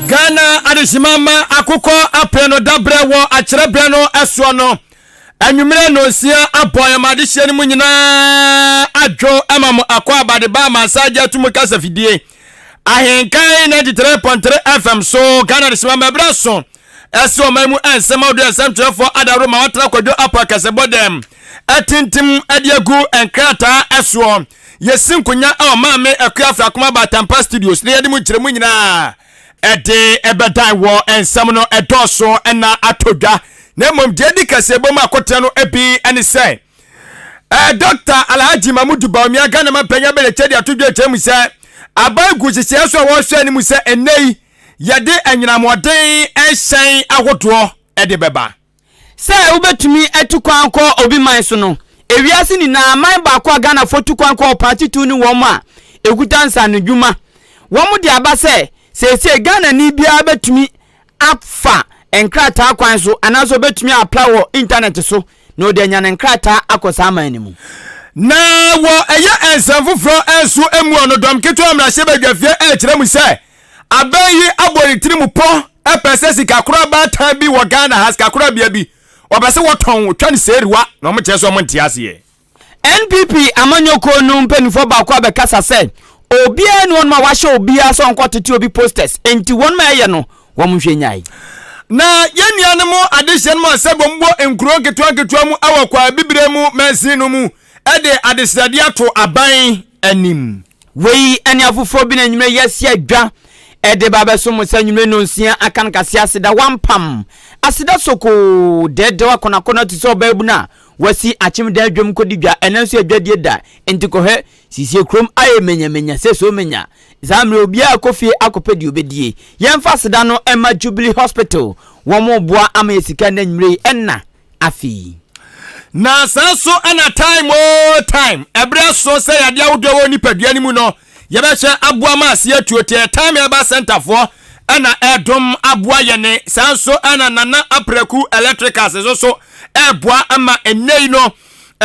Ghana adesimama akukọ apeno dabre wo akyerebe no eso no anwumere no sia aboy madehye ni mu nyina adwo amamo akwa abade ba masaje atumu kasa fidie Ahenkan 93.3 FM so Ghana adesimama braso eso mamu ansema odo asamtrefo adaro ma watra kwadwo apa Kasiebo dem atintim adiagu enkrata eso yesinkunya amame akuafa akoma ba Tampa Studios ne yedi mu kyeremu nyina ede ebedai wo ensam no edoso na atodwa na mom dedi Kasiebo ma akote no ebi ene say Dr. Alhaji Mamudu Baumia Ghana mapanya bele chedi atodwa chemu say abagu sisi so wo hwe ni mu say enei yede anyinamoden ehyen ahodo ede beba say ubetumi etukwan ko obi man so no ewiase ni na man ba ko Ghana fotukwan ko party tu ni wo ma ekutansa no dwuma wo mu de aba say se Ghana ni bia betumi afa enkrata kwan so anaso betumi apply wo internet so no de nya enkrata akosa amanimu na wo eye ensafufro enso emu onodom ketu amrahye badwafie ekiremu se abayi aboritiri mu po epese kakura ba tan bi wo Ghana has kakura bia bi obese woton twani seriwa na mo kyeso mo ntiase NPP amanyoko no mpenifo ba kwa bekasa se obia no ma wahye obia so nkotete obi posters enti won ma ye no wo mhwenyai na yeniane mo adehyen mo asebo mbo enkuro ketua mu awakwa bibire mu mansi no mu ede adesade ato aban anim wei ani afufo bi na nyume yesi adwa ede baba so mo sanyume no nsia akan kase aseda wampam aseda soko dede wakona to so babu na wasi achimda adwam kodidwa enanso adwadie da enti kohe sisie krom aye menya seso menya zamre obia akofie akopedi obedie yemfa aseda no ema Jubilee Hospital womo boa ama esika na nwure enna afi na sanso ana time ebra so say yade awdo woni padua ni mu no yebehye aboa ma ase atuote time eba center for ana edom aboa yene sanso ana nana apreku electricals so eboa ama enei no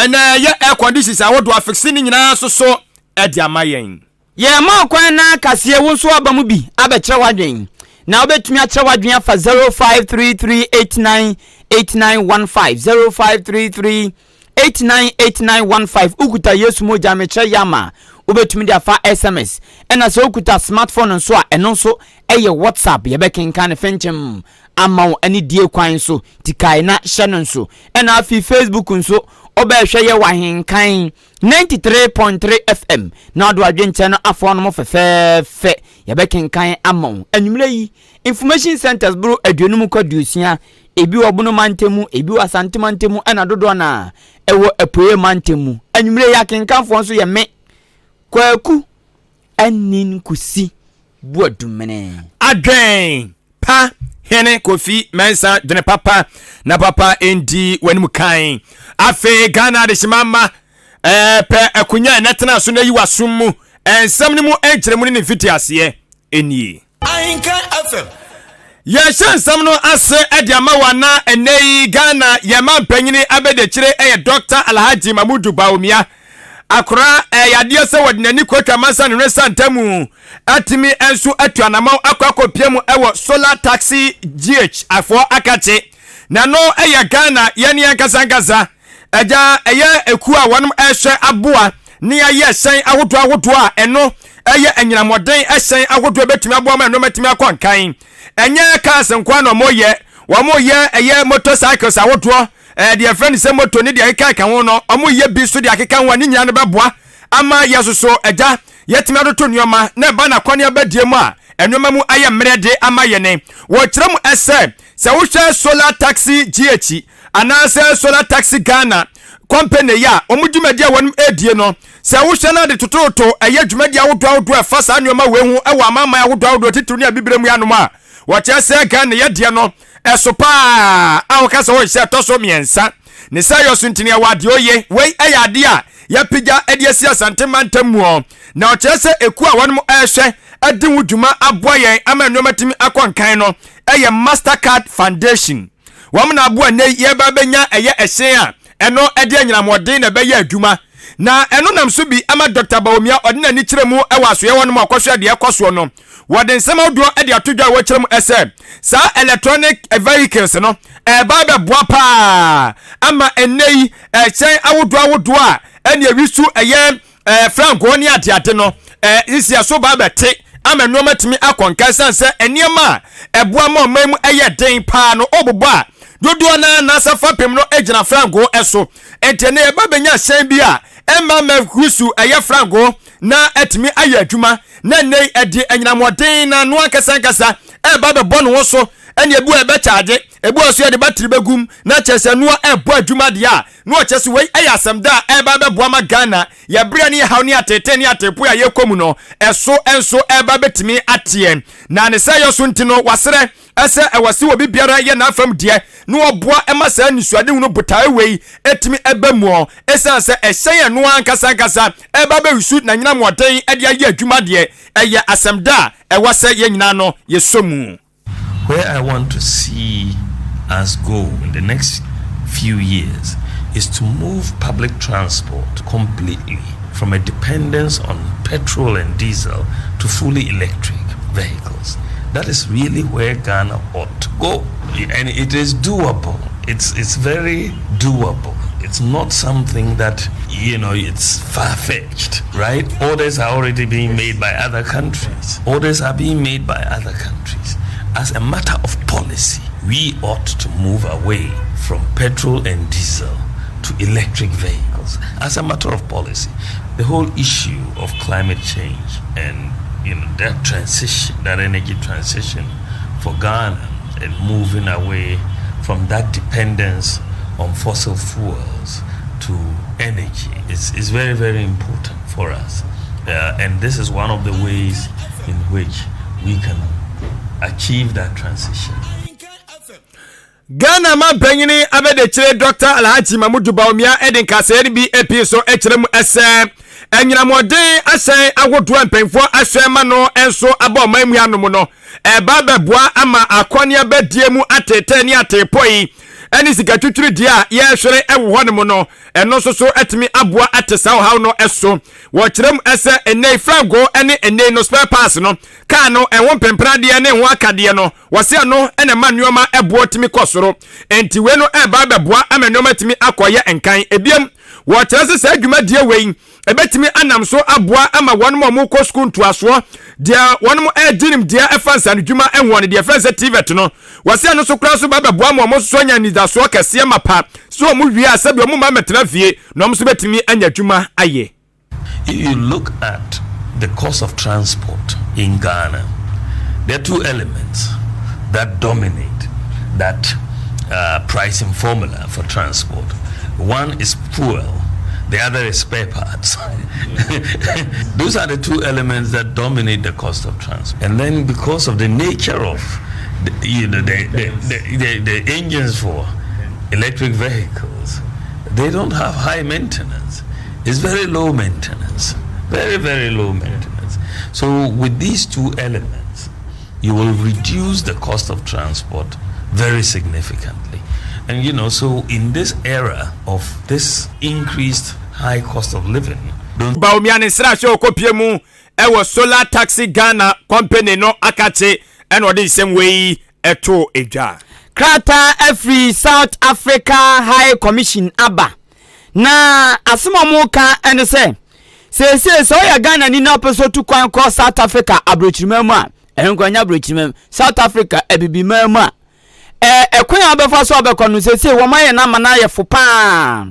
ena ye air conditions awodo afixi ni nyina so edi amayen ye ma kwan na Kasiebo so abamu bi abekere wadwen na obetumi akere wadwen afa 0533898915 0533898915 ukuta Yesu moja mekere yama obetumi dia fa SMS ena so ukuta smartphone nso a eno nso eye WhatsApp ye bekenkan fenchem ama ani die kwan so tikai na hye no nso ena afi Facebook nso obehwe ye Ahenkan 93.3 FM na ado adwenche no afo no fefefe ye bekenkan ama anwumre yi information centers bro aduonum kwadusia ebi obuno mantemu ebi wasante mantemu ena dodo na ewo epoye mantemu anwumre ya kenkanfo nso ye me kwaku anin kusi buadumene adwen pa hene kofi mensa dene papa na papa endi wanimu kan afe Ghana adesimama pe akunya netena so na yiwa summu ensam ni mu enkyeremu ni fiti ase enie Ahenkan FM ya shansam no ase ediama wana enei Ghana yema panyini abedekire eye Dr. Alhaji Mamudu Baumia akora yade se wadinani kwatwa masa ne resantamu atimi enso atuanama akwakopiemu ewo solar taxi GH afo akache na no eye Ghana yene yankasangasa eja eye eku a wonum ehwe aboa ne aye sen ahoto a eno eye enyinamoden ehyen ahoto betumi aboa ma no metumi akonkan enye cars nkwa no moye eye motorcycles ahoto their friend say moto ni dia keka ho no omoye bi so dia keka ho ni nya no beboa ama yesoso eja yetimi adoto nuoma na ba na kwane abadie mu a enuoma mu aye mrede ama yene wo kirem ese se wo hwe solar taxi GH ana se solar taxi Ghana company ya omudwumadi a wonum edie no se wo hwe na de tototo eye dwumadi awodo efasa nuoma we hu ewa amama awodo titru ni abibrem ya no ma wo kye se Ghana ye die no esopa awokasa wo hye toso miensa ne sayo suntini awade oye wei ayade a ya pija ediasi asantema ntamu na o kyese eku a wonum ehwe adi wuduma aboyen ama nnomatimi akonkan no eye Mastercard Foundation wamna aboa ne ye ba benya eye ehyen a eno ede anyinamodin na be ya aduma na eno nam so bi ama Dr. Baumia odina ni kiremu ewa so ye wonum akoso de ekoso no wɔde nsɛm odo de atodwa wɔkyerɛ mu ɛsɛ saa electronic vehicles no ba bɛboa paa ama enei ɛkyɛn awodo a ɛne awisu ɛyɛ franco ne ade no isia so ba bɛte ama nneɛma tumi akɔnka sanse enneɛma ɛboa ma ɔman mu ɛyɛ den paa no obobo a dodo na safa pem no egyina franco ɛso ente ne ba benya hyɛn bi a ɛma mahusu ɛyɛ franco na etimi ayɛ adwuma na nei ɛde anyinamoden na no ankasa ɛba bɛbɔ no ho so ɛne ebu ɛbɛkyaage ebu oso ɛde batiri begum na kyɛsɛ no ɛbɔ adwuma de a no kyɛsɛ wei ɛyɛ asɛm da ɛba bɛboa ma Ghana yɛbrɛ ne haw ne atete ne atepo a yɛkɔmu no ɛso enso ɛba bɛtimi ateɛ na ne sɛ yɛ so ntino wasrɛ ɛsɛ ɛwɔsi wɔ bibiara yɛ na afam deɛ no ɔboa ɛma saa nisuade no botae wei etimi ɛbɛmuɔ ɛsan sɛ ɛhyɛn no ankasa ɛba bɛwisu na nyina moden ɛde ayɛ adwuma deɛ ɛyɛ asɛm da ɛwɔ sɛ yɛ nyina no yɛsomu. Where I want to see us go in the next few years is to move public transport completely from a dependence on petrol and diesel to fully electric vehicles. That is really where Ghana ought to go. And it is doable. It's very doable. It's not something that, it's far-fetched, right? Orders are already being made by other countries. As a matter of policy, we ought to move away from petrol and diesel to electric vehicles. As a matter of policy, the whole issue of climate change and that transition, that energy transition for Ghana and moving away from that dependence on fossil fuels to energy is very, very important for us. And this is one of the ways in which we can achieve that transition. Ghana ma banyini abede kire Dr. Alhaji Mamudu Baumia Ahenkan bi episo ekyerem ese enyinamoden ahyɛn awodoa mpemfo ahwɛma no enso aba ɔman mu anom no eba bɛboa ama akɔne abadie mu atete ne atepoi ɛne sika twitwiri die a yɛhwere ɛwo hɔ no no ɛno so etimi aboa atesa haw no ɛso wɔkyerem ɛsɛ enei frango ɛne enei no spare pass no kaa no ɛwo mpemprade ne ho akade no wɔse no ɛne ma nneɔma ɛboa timi kɔsoro enti we no ɛba bɛboa ama nneɔma timi akɔyɛ enkan ebiem wɔkyerɛ sɛ saa adwuma die wei ebetimi anam so aboa ama wɔnom ɔmo kɔ school ntoasoɔ dia wɔnom ɛdinim dia ɛfansa ne dwuma ɛwɔ ne dia fansa TVET no wɔse no so kura so ba bɛboa ma ɔmo so nya nidasoɔ kɛseɛ mapa so ɔmo wie asɛbi ɔmo ma metena fie na ɔmo so betimi anya dwuma ayɛ. If you look at the cost of transport in Ghana, there are two elements that dominate that pricing formula for transport. One is fuel, the other is spare parts. Those are the two elements that dominate the cost of transport. And then because of the nature of the engines for electric vehicles, they don't have high maintenance. It's very low maintenance, very, very low maintenance. So with these two elements, you will reduce the cost of transport very significantly. And so in this era of this increased high cost of living, Baumiani Srasho Kopiemu, ewo Solar Taxi Ghana Company no akache, and what is same way eto eja. Krata every South Africa High Commission aba. Na asimo muka ene se so ya Ghana ni na peso tu kwan ko South Africa abrochimemu a enkwanya abrochimemu South Africa ebibimemu a ekwan abefa so obekọ no se wo maye na mana ye fo pa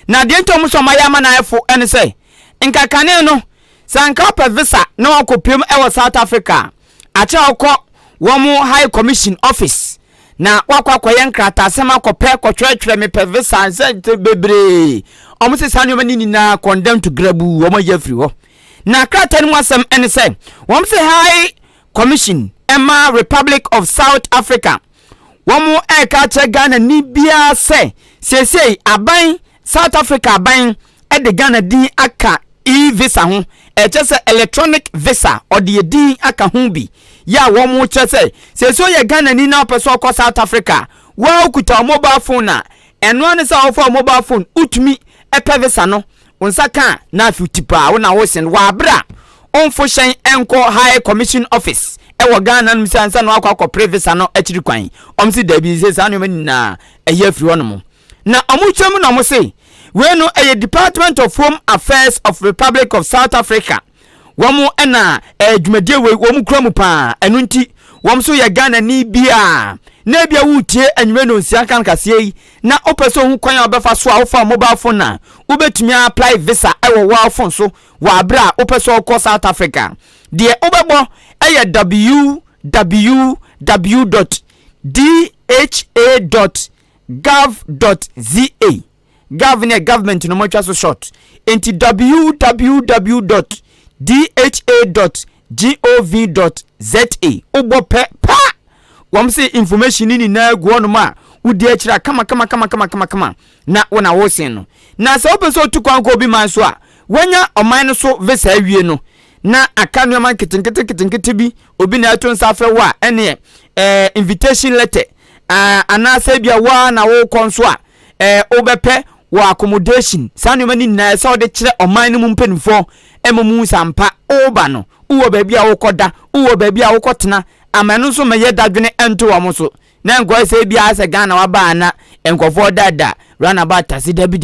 na de ntom so maye mana ye fo ene se nkakane no sanka pa visa na okopiem e South Africa acha okọ wo mu High Commission office na wakwakoye nkrata asema kopɛ kɔtwetwere me pɛ visa se bebre omo se sanyo mani na condemn to grabu omo ye free ho na krata ni wasem ene se wom se High Commission Emma Republic of South Africa womu eka che Ghana ni bia se aban South Africa aban de Ghana din aka e-visa ho se electronic visa or the din aka ho bi ya womu che se ye Ghana ni na person ko South Africa wa okuta mobile phone na eno ane sa ofo mobile phone utumi epe visa no unsa kan na afutipa wo na wo sen wa bra onfo hyen enko high commission office ewo Ghana no sansa no akwa previsa no akiri kwan omsi da bi se sa no na eye afiri hono na omuchemu na mo se we no eye Department of Home Affairs of Republic of South Africa womu na dwumadie we womu kura mu pa enu nti wom so ye Ghana ni bia na bia wutie anweme no nsia kan kase yi na opeso hu kwan obefa so a ofa mobile phone na ubetumi apply visa ewo wa phone so wa bra opeso ko South Africa de obebo eye www.dha.gov.za government no much so short into www.dha.gov.za obo pa wom say information ni na gu ono ma udi akira kama na wona wo sen no na se opeso tukwan ko bi man so a wanya oman no so visa awie no na aka no man kitinkete bi obi na ato nsa afre wa ene invitation letter ana se bia wa na wo konso a obepe wa accommodation sanu mani na se ode kire oman no mpanifo emamu sampa oba no uwo ba bia wo koda uwo ba bia wo kotena amanu so meye dadwene ento wa so na ngo se bia ase Ghana wa ba na enkofo dada rana ba tasi dabi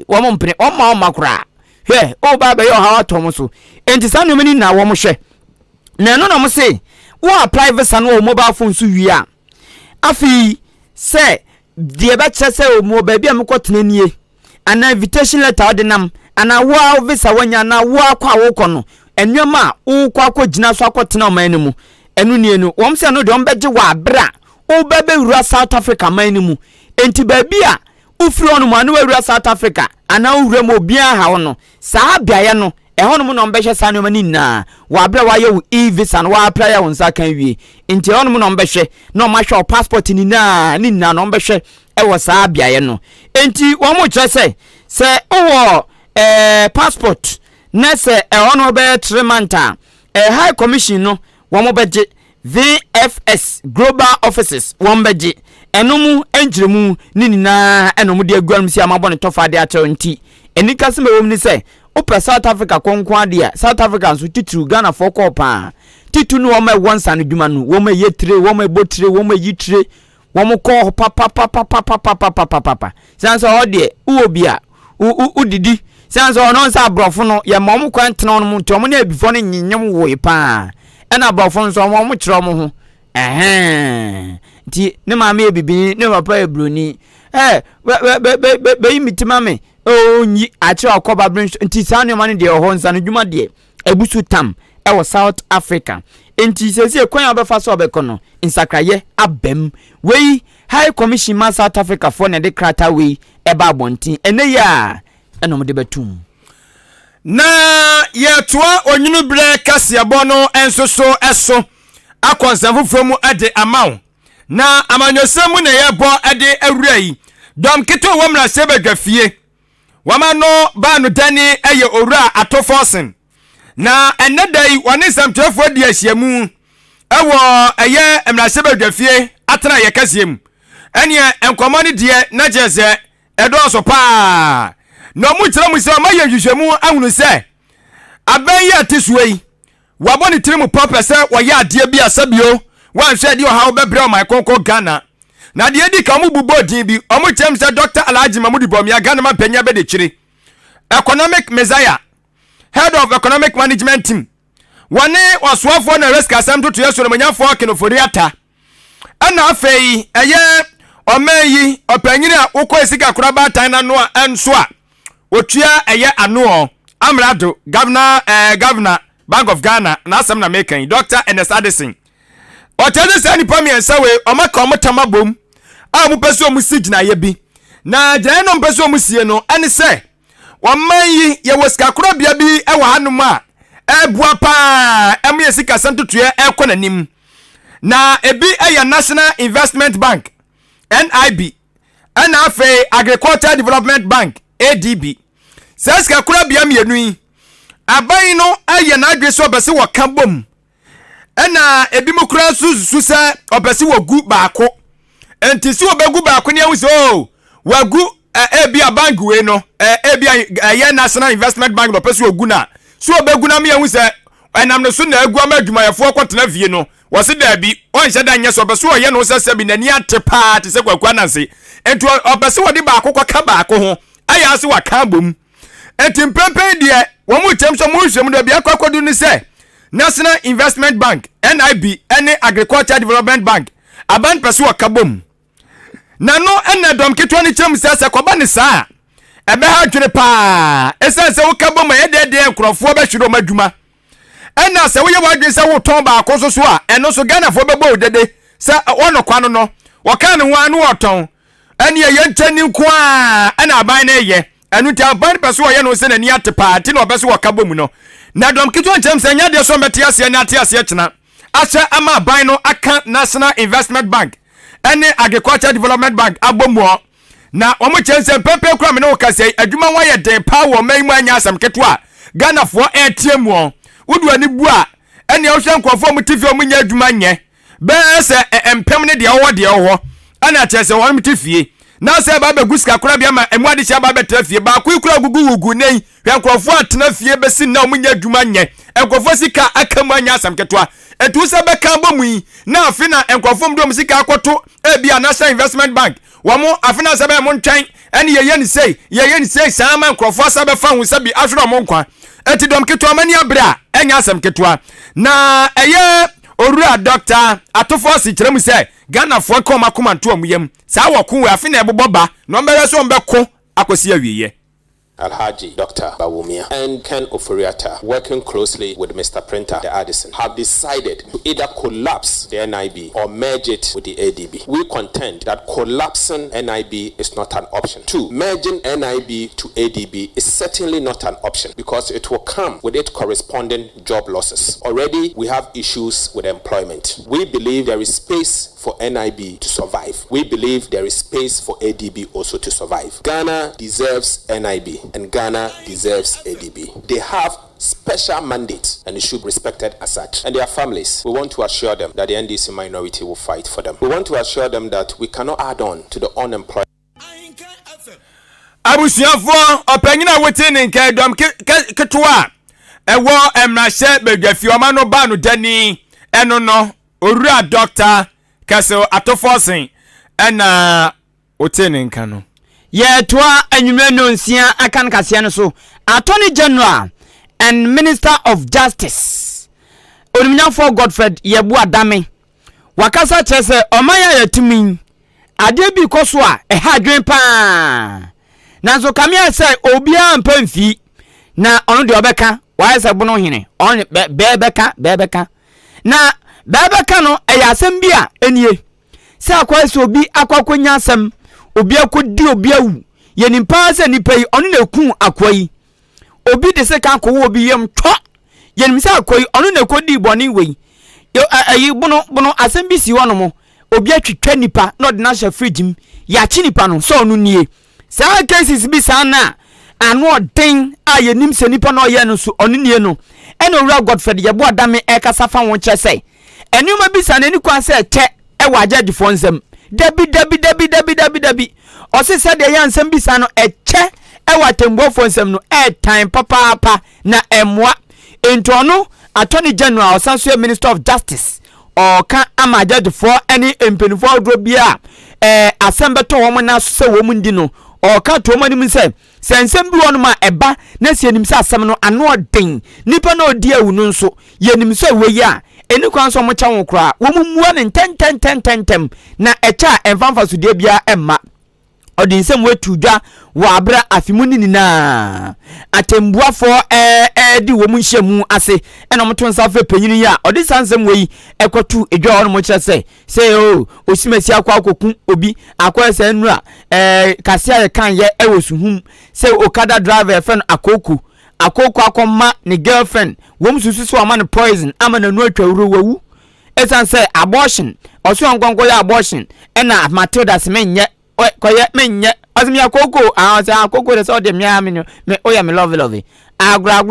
wo mo mpene o ma makura he o ba ba yo ha wato so enti sanu mani na wo mo hwe na no mo se wo apply visa no mobile phone so wi a afi se de ba che se o mo ba bia mkotena nie ana invitation letter odinam ana wo visa wanya na wo akwa wo kono enwema wo kwa gina so akotena oman mu enu nie nu wom se no de ombeje wa bra o bebe wura South Africa man mu enti ba bia ufiri onu mu anu wura South Africa ana wura mo bia ha wono saa biaye no ehonu mu no mbehwe sa no mani na wa bra wa ye e-visa no wa apply ya wonsa kan wie enti ehonu mu no mbehwe no ma hwe passport ni na no mbehwe ewo saa biaye no enti wo mo kire se owo passport na se ehonu be 3 months high commission no wo mo beje VFS global offices wo beje enomu enjiremu ni na enomu de aguanum si amabone tofa de ache nti enika se mewom ni se opa South Africa konkwan de South Africa nso titru Ghana for kopa titu no wo ma wonsa no dwuma no wo ma yetire wo ma botire wo ma yitire wo mo ko papa sanso ode uwo bia udidi sanso ono nsa abrofo no ye ma mo kwantena no mo nto mo na ebifo no nyinyem wo pa ena abrofo nso mo kire mo ho ti ne ma me ebibi ne papa ebroni be imitima me nyi achi akoba brin nti sanu mani de ho nsa no dwuma de ebusu tam e South Africa enti sese kwan obefa so obekono insakraye abem wei high commission ma South Africa for ne de krata wei eba bontin ene ya enom de betum na yetoa onyunu bre Kasiebo no ensoso eso akonsanfofo mu ade amaw na amanyosemu na yebo ade awura yi dom kito womra sebedwafie wama no ba no dani eye owura atofosen na enedai woni samtefo di ahyiamu ewo eye emrasebedwafie atena ye Kasiem ene enkomoni de na jeze edoso pa no mu kire mu se ma ye hwehwemu ahunu se aban ye atisuei waboni tirimu purpose wo ya ade bi asabio wanhwe de ha obebre o my konko Ghana na de edi ka mu bubo din bi omu chem se Dr. Alhaji Mahmoud Bawumia Ghana ma panya be de chire economic messiah head of economic management team wane waswafo na risk assembly to yeso manyafo kenofori ata ana afei eye omeyi opanyini a ukọ esika kuraba tan na no enso a otua eye ano amrado governor Bank of Ghana na asem na mekan Dr. Ernest Addison otede se ni pamiensa we omaka omotama bom a mu peso mu sigina ye bi na gyan no peso mu sie no ene se wamanyi ye woska kurabia bi e wa hanum a ebua pa emu ye sika santutuye ekonanim na ebi eye National Investment Bank NIB ana afi Agricultural Development Bank ADB seska kurabia mienu yi aban no eye na adwe so bese wo kambom ena ebi mukura susu se obese wo gu baako enti si obegu baako ne awuso wagu ebi a bank we no ebi a National Investment Bank no pese ogu na so obegu na me hu se enam no so na agua ma adwumayefo kwotena fie no wo se da bi on hye da nya so obeso wo ye no se bi nani atepa te se kwakwa nanse ento obeso wo de ba akokwa ka ba ako ho aya se wa ka bom enti mpempe de wo mu tem so mu hwem do bia kwakodu ni se National Investment Bank NIB any Agriculture Development Bank aban pese wo ka bom na no ena dom ketwa ni chem se koba ni saa ebe ha dwene pa esense wo ka bom ye de nkrofo be hwiro madwuma ena se wo ye wadwen se wo ton ba akoso so a eno so Ghana fo be bo dede se wono kwano no wo ka ne ho anu oton ene ye ntani nko a ena aban na ye enu ti aban pese wo ye no se na ni atepa ti no obeso wo ka bom no na dom ketwa chem se nya de so mbete ase na ate ase kina ache ama aban no Akan National Investment Bank ene Agriculture Development Bank abomuo na omo chense pepe kura me no kase adwuma wa ye den pa wo man mu anya asam ketwa Ghana fo etiemu wudu ani bu a ene ohwe nkofo mu tifi omu nya adwuma nye be se empem ne de wo de wo ana chese won mu tifie na se ba beguska kura bia ma emu ade sha ba betrafie ba ku kura gugu nei hwe nkofo atena fie be si na omu nya adwuma nye nkofo sika akamu anya asam ketwa etu se be kan bomu yi na afina nkofo mdom sika akoto ebia National Investment Bank wamo afina se be mo ntwan ene ye ni sei sama nkofo sa be fa hu se bi ahwero mo nkwa eti dom ketwa mani abra enya asam ketwa na eye owura doctor atofo si kyeremu se Ghana fo koma nto amuyam sa wako we afina eboboba no mbere so mbeko akosi awiye Alhaji Dr. Bawumia and Ken Oforiatta, working closely with Mr. Printer the Addison, have decided to either collapse the NIB or merge it with the ADB. We contend that collapsing NIB is not an option. 2. Merging NIB to ADB is certainly not an option because it will come with its corresponding job losses. Already, we have issues with employment. We believe there is space for NIB to survive. We believe there is space for ADB also to survive. Ghana deserves NIB and Ghana deserves ADB. They have special mandates and it should be respected as such. And their families, we want to assure them that the NDC minority will fight for them. We want to assure them that we cannot add on to the unemployed. Abusiafo opanyina wetini nke dom ketwa ewo emrahye bedwafi omano ba no dani eno no owura doctor Kasiebo atofosin ena otene nka no ye toa anwumre no nsia Akan Kasiebo no so Attorney General and Minister of Justice Onimnyafo Godfred Yebu Adame wakasa chese omaya yatumi ade bi koso a eha dwen pa nanso kamia say obia mpamfi na ono de obeka wa say bono hene on bebeka na bebeka no eya asem bi a enie se akwase obi akwakonya asem obi akodi obi awu ye nimpa se nipa yi ono na ku akwai obi de se kan ko obi yem twa ye nim se akwai ono na kodi boni wei ayi bono asem bi si wono mo obi atwitwa nipa na de na hye fridge ya chi nipa no so ono nie sa cases bi sa na ano den a ye nim se nipa no ye no so ono nie no eno wura Godfred Yebu Adame e kasa fa won che sei enuma bi sa na ni kwa se che e wa judge fo nsem dabi o se de ya nsem bi sa no e che e wa tembo fo nsem no e time papa na emwa ento no Attorney General Osanso Minister of Justice or kan ama judge for any empenifo odro bia asembeto wo na se wo mundi no or ka to mani mun se nsem bi wonu ma eba na se nim se asem no ano den nipa na odi awu no nso ye nim se we ya eni kwan so mo cha wo kra wo mumua ne ten na echa emfanfa so de bia emma odi nsem wetu dwa wo abra afimuni ni na atembuafo di wo mu nhyiamu ase ena moto nsafe panyini ya odi sansem wei ekotu edwa ono mo kire se o osimasi akwakoku obi akwese nura Kasiebo kan ye ewosuhum se okada driver fen akoko akoma ne girlfriend wo mususu so ama ne poison ama na nu atwawuru wawu esan se abortion oso ngongo ya abortion ena Matilda se menye koye menye azimi akoko akoko de so de mia me oya me love agra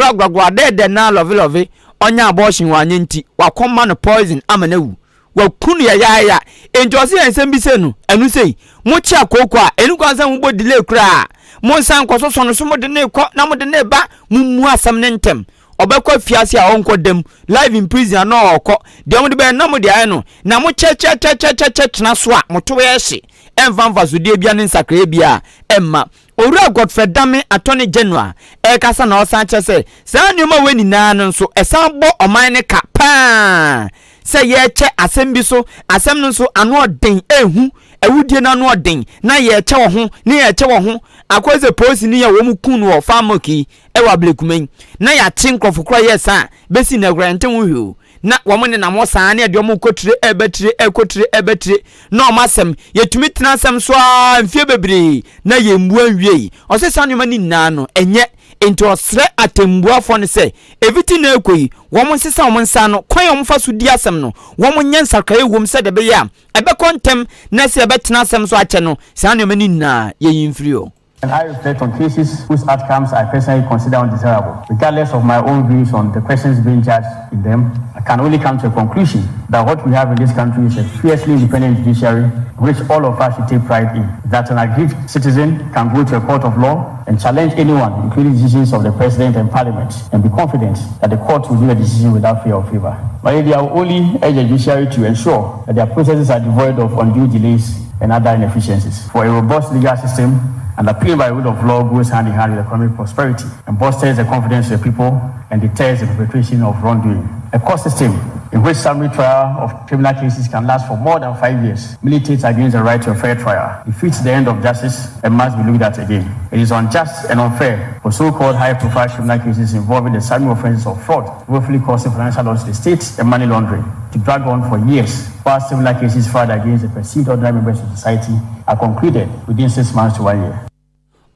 de na love onya abortion wanye nti wakoma no poison ama na wu wakunu ya enjosi ensem bi se no enu sei mo chi akoko a enu kwanza mo delay kura mo san kwaso so no so mo de ne ko na mo de ne ba mummu asam ne ntem obekwa fiase a onko dem live in prison na okọ de mo de be na mo de aye no na mo che tena so a mo to ye hye emfa so de bia ne nsakra bia emma owura Godfrey Dame Attorney General kasa na osan che se saa nyoma we nyina no nso esan bo oman ne ka pa se ye che asem bi so asem no nso ano odin ehu ewudie na ano odin na ye che wo ho ne ye che wo ho akweze polisi ni ya wo mu kun wo famoki wa blekumen na ya chinkofokra yesa besi na grante wo hwo na wo mo ne na mo saa ne de mo kotire ebetire na o masem yetumi tena asem so a mfie bebre na ye mbu anwie o se sa nyuma ni na no enye into osre atembuafo ne se eviti na ekoi wo mo sesa wo mo nsa no kwan wo mfa so di asem no wo mo nyensa kae wom se de be ya ebe kontem na se ebetena asem so ache no sa nyuma ni na ye yimfrio. And I reflect on cases whose outcomes I personally consider undesirable. Regardless of my own views on the questions being judged in them, I can only come to a conclusion that what we have in this country is a fiercely independent judiciary, which all of us should take pride in. That an aggrieved citizen can go to a court of law and challenge anyone, including decisions of the president and parliament, and be confident that the court will do a decision without fear or favor. But they are only urge the judiciary to ensure that their processes are devoid of undue delays and other inefficiencies. For a robust legal system, and appealing by the rule of law goes hand in hand with economic prosperity and bolsters the confidence of the people and deters the perpetration of wrongdoing. A court system in which summary trial of criminal cases can last for more than 5 years militates against the right to a fair trial, defeats the end of justice, and must be looked at again. It is unjust and unfair for so-called high-profile criminal cases involving the summary offenses of fraud, willfully causing financial loss to the state, and money laundering to drag on for years, while similar cases filed against the perceived ordinary members of society are concluded within 6 months to 1 year.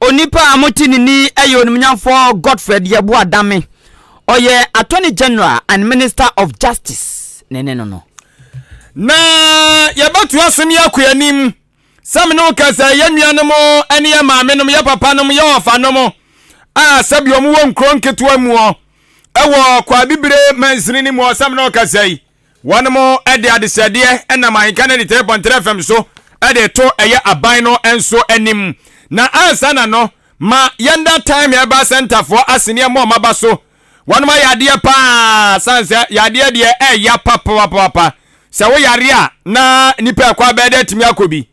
Onipa amotini ni eyonimnyamfo Godfrey Dame oye Attorney General and Minister of Justice no na yabatu asumi akuyanim samno kasa yanuanom ene ya maamenom ya papanom ya ofanom a sabio mu won kronketo amu ewo kwa bibire mansini ni mu samno kasa yi wonom ede adesade ena Ahenkan ne 3.3 FM so ede to eye aban no enso anim na ansana no ma yanda time ya ba center for asini mo maba so wanuma yade pa sanse yade de ya papa se wo yare a na nipa kwa bede timi akobi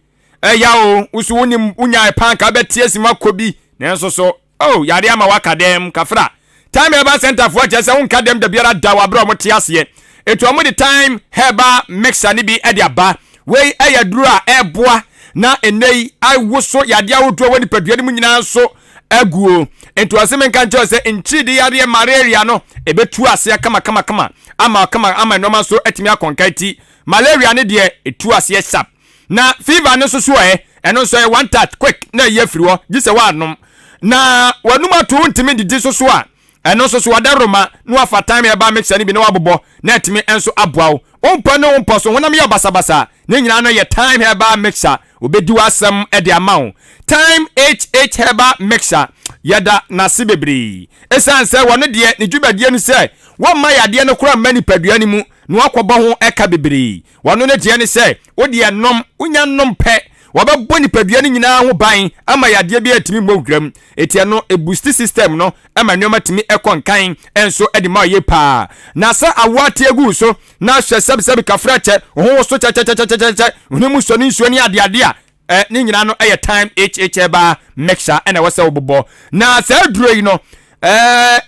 ya o usu wonim unya pan ka betie sima akobi na so oh yare ama wakadem kafra time ya ba center for je se won kadem da biara da wa bra mo te ase etu amu the time heba mixer ni bi e de aba we ayaduru a eboa na enei awoso yade awodo woni paduane mu nyina so aguo ento aseme kan cho se nchidi yade malaria no ebetu ase kama ama normal so etimi akonkati malaria ne de etu ase sharp na fever ne so eno so one touch quick na ye firi ho gise wanom na wanum ato ntimi didi so a eno so wadaroma no afa time e ba mix ani bi na wabobo na etimi enso aboawo ompa no ompa so wonam ye basabasa ne nyina no ye time heba mixer obedi wasam e de amawo time hh heba mixer yada nase bebri esanse wono de ne dwubadie no se won ma yade no kura mani paduani mu no akobo ho eka bebri wono ne de ne se wo de nom unya nom pe wababbo ni paduani nyina ho ban ama yade bi atimi mogram etia no e boost system no ama nyoma timi ekonkan enso edi ma ye pa na sa awate egu so na hwe seb kafrache ho so cha hunu so ni nsuo ni ade a ni nyina no eye time hh ba mixer ena wose obobo na sa duro yi no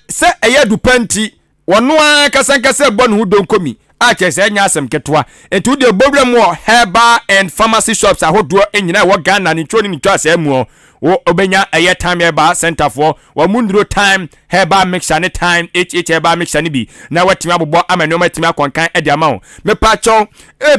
se eye dupanti wono akasankasa bɔ no hu donkomi a kese enya asem ketwa etu de problem wo herbal and pharmacy shops ahodo enyina wo Ghana ni twoni ni twa asemu wo obenya eye time herbal center for wo mundro time herbal mixture ne time hh herbal mixture ne bi na watimi abobɔ amano matimi akonkan ede amawo me pa chon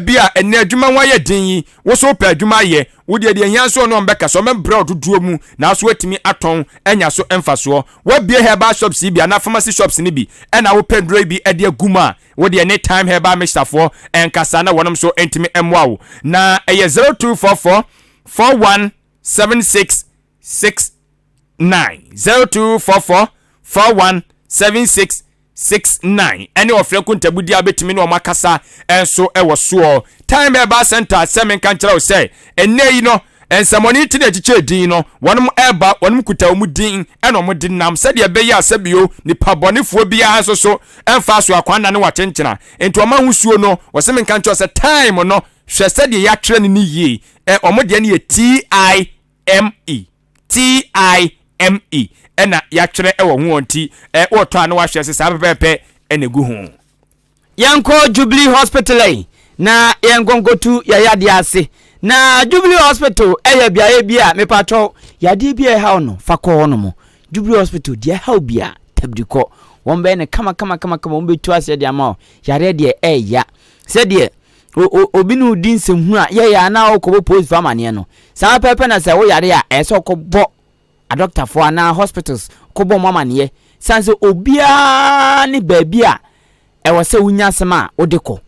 bia ene adwuma wa ye din yi wo so pa adwuma ye wo de ehia so no mbeka so me bra oduduo mu na so watimi aton enya so emfaso wo bia herbal shops bi na pharmacy shops ne bi ena wo pendro bi ede aguma wo de ne time herbal mixture for enkasa na wonom so entimi emwawo na eye 0244 417669 0244 417669 any of your kuntabudi abetimi no makasa enso ewo so time herbal center semen kan kira o say enne yi no ensamoni ti de chiche din no wonum eba wonum kuta mu din ena omo din nam sede be ya asabio ni pabonefo bia so emfa so akwanda ne watenkyena enti oma husuo no wose menka ncho se time no hwe sede ya twere ni yie omo de ne ye time ena ya twere ewo ho onti woto ane wa hwe se sabepepe enegu ho yanko Jubilee Hospital na yangongotu ya yade ase na Jubilee Hospital bia bia me patro yade bia ha no fakọ no mo Jubilee Hospital dia ha bia tabdiko won be ne kama won betu ase dia ma yare de ya se de obi no din semhu a ya na okobo post famane no sa pepe na se wo yare a ese okobo a doctor for na hospitals kobo mamane sanse obia ne baabi a ewo se wunya sema odeko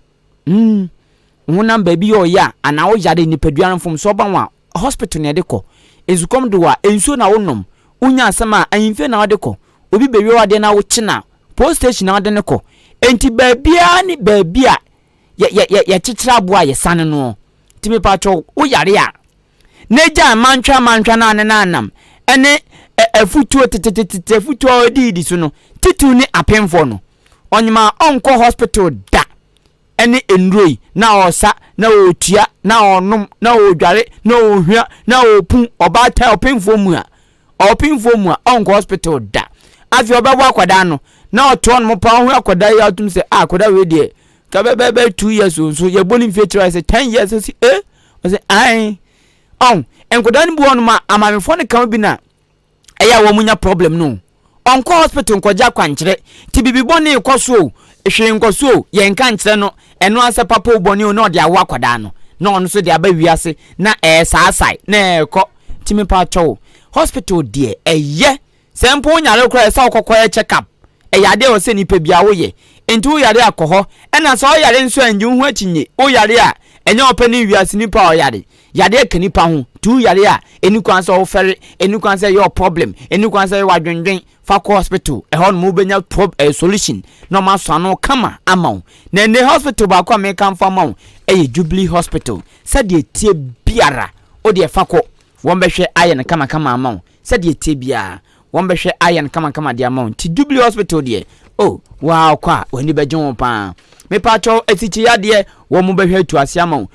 wonam baabi yo ya ana wo yare ni paduan fom so banwa hospital ne deko ezukom do wa enso na wonom unya sema anyimfe na odeko obi bewi wade na wo kina post station na wade ne ko enti baabia ni baabia ya chichira boa ye sane no timi pacho wo yare a neja mantwa na anam ene afutuo tete afutuo di so no titu ni apemfo no onyima onko hospital da ene enroi na osa na otua na onum na odware na ohua na opun obata opemfo mu a onko hospital da afi obebo akwada no na oto no pa ho akwada ya atum se akwada we de ka bebe 2 years so ye boni feature say 10 years say I say ai enkoda ni bu onu ma amamefo ne kan bi na eya wo munya problem no onko hospital nkoja kwankyere ti bibi boni ikoso ehwe nkoso ye nka nkyere no eno ase papa boni o na ode awo akwada no na ono so de aba wiase na saasai na eko timi pa cho hospital de eye sempo nyare kra esa okokọ check up eyade o se nipa bia wo ye enti wo yare akoho ena so yare nso anju hu akinye wo yare a enya opani wiase nipa o yade kanipa ho tu yare a eni kwan so wo fere eni kwan say your problem eni kwan say wadwendwen fa ko hospital hon mu benya solution no ma so no kama amaw na ne hospital ba kwa me kan fa maw Jubilee Hospital sade tie biara o de fa ko won behwe aye kama amaw sade tie biara won behwe aye kama de amaw ti Jubilee Hospital de wow kwa wani bejon pa me pacho etichi yade wo mu behwe tu ase amaw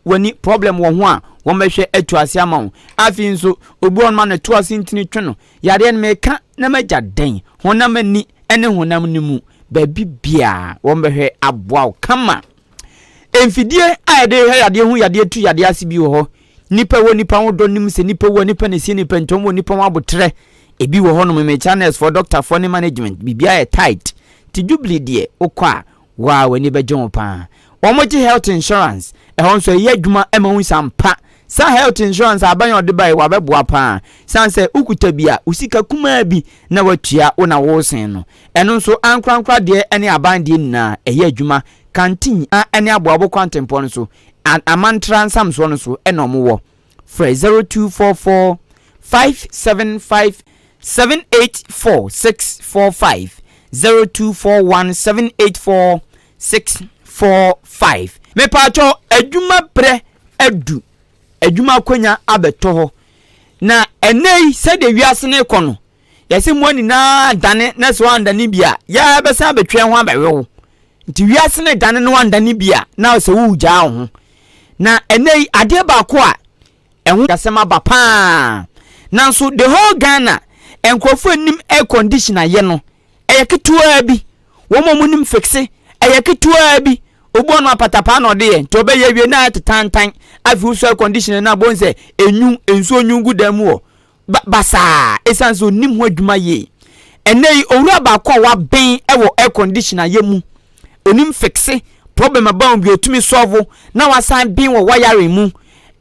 wani problem wo ho a wo mehwe atu ase amaw afi nso obu on ma na tu ase ntini tweno yare ne meka na magya den honam ani ene honam ni mu baabi bia wo mehwe aboa kama emfidie ayade yade hu yade tu yade ase bi wo ho nipa wo nipa ho do nim se nipa wo nipa ne se nipa ntom wo nipa abotre ebi wo ho no me channels for doctor for management bibia e tight ti Jubilee de okwa wa wani bejon pa omoji health insurance ehonso ye adwuma emahu sampa sa health insurance abanyo de bai wa beboa pa sanse ukuta bia usika kuma bi na watua ona wo sen no eno nso ankrankra de ene abande na eye adwuma kantin ene aboabo kwantempo no so amantra samso no so eno mo wo free 0244 575 784645 0241 784 645 me pacho adwuma pre adu adwuma kwanya abeto ho na enei se de wiase ne kono yesi mwani na dane na so andane bia ya besa betwe ho abewo nti wiase ne dane no andane bia na so wugya ho na enei ade ba ko a ehu yasema ba pa na so the whole Ghana enkrofo nim air conditioner ye no eyeketua bi wo momunim fixe eyeketua bi obo no apatapa no de nti obe ye wie na tetantan afi so condition na bonse ensu onyungu dam wo basa esanso nim ho adwuma ye enei owura ba kwa wa ben ewo air conditioner ye mu onim fixe problem aba bi otumi solve na wasan ben wo wire mu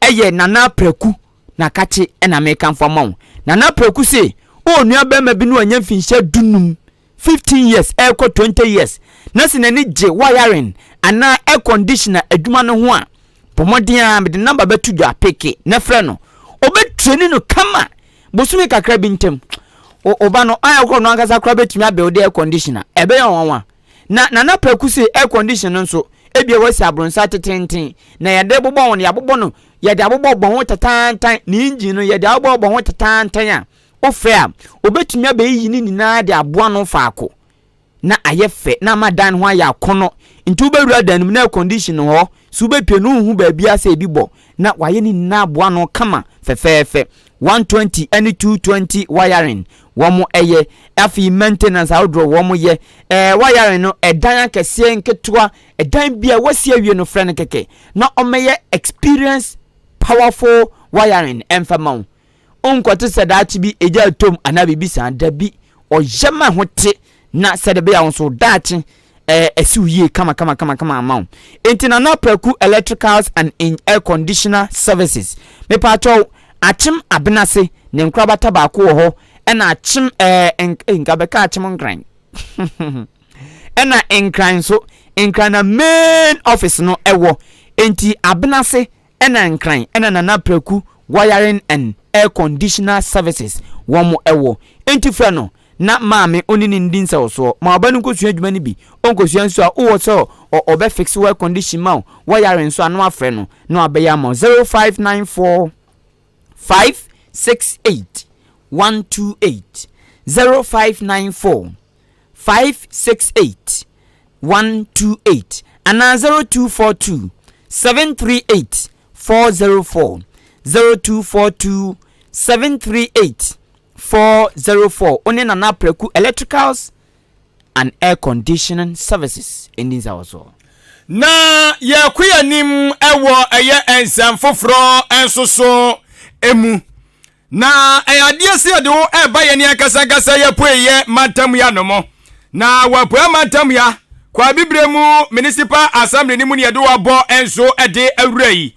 eye nana preku na kache na mekan fomon nana preku se o nua ba ma bi no anya finhye dunum 15 years eko 20 years na sinani je wiring ana air conditioner adwuma no ho a pomodia me de number betu dwa peke na frɛ no obetreni no kama bosumi kakra bi ntem oba no aya ko no angasa kra betumi abe ode air conditioner ebe ya wanwa na preku se air conditioner nso ebia wasi abronsa tetenten na yɛde bobɔ won yɛabobɔ no yɛde abobɔ bɔ ho tetantan ne engine no yɛde abobɔ bɔ ho tetantan a ofre a obetumi abeyi ni nyinaa de aboa no faako na ayefe na madan ho aya akono nti ubewura dan na condition ho so ubepie no hu ba bia se bibo na waye ni na aboa no kama fefefe 120 and 220 wiring womo eye afi maintenance outdoor womo ye wiring no edan akese nketua edan bia wasi awie no frɛ no keke na omeye experience powerful wiring emfama onkoto sedachi bi eja tom anabi bisa dabi oyema hote na sedebe ya wonso dachi esiuye kama amount entina na preku electricals and air conditioner services me pato achim abenase ne nkrabata ba ko ho na achim nkabeka achim nkran na nkran so nkran na main office no ewo enti abenase na nkran na na preku wiring and air conditioner services womo ewo enti fra no na maame onini ndinsa oso ma obanu kosua adwuma ni bi onkosua nso a wo so obe fix air condition ma wiring nso anu afre no na abeya ma 0594 568 128 0594 568 128 ana 0242 738 404 0242 738 404 only na preku electricals and air conditioning services in this house na ya kuyanim ewo eye ensam foforo ensoso emu na ayade se de wo eba ye ne akasa ya poeye matam ya no mo na wapoa matam ya kwa bibremu municipal assembly ni mu ne de wabo enso ede awurai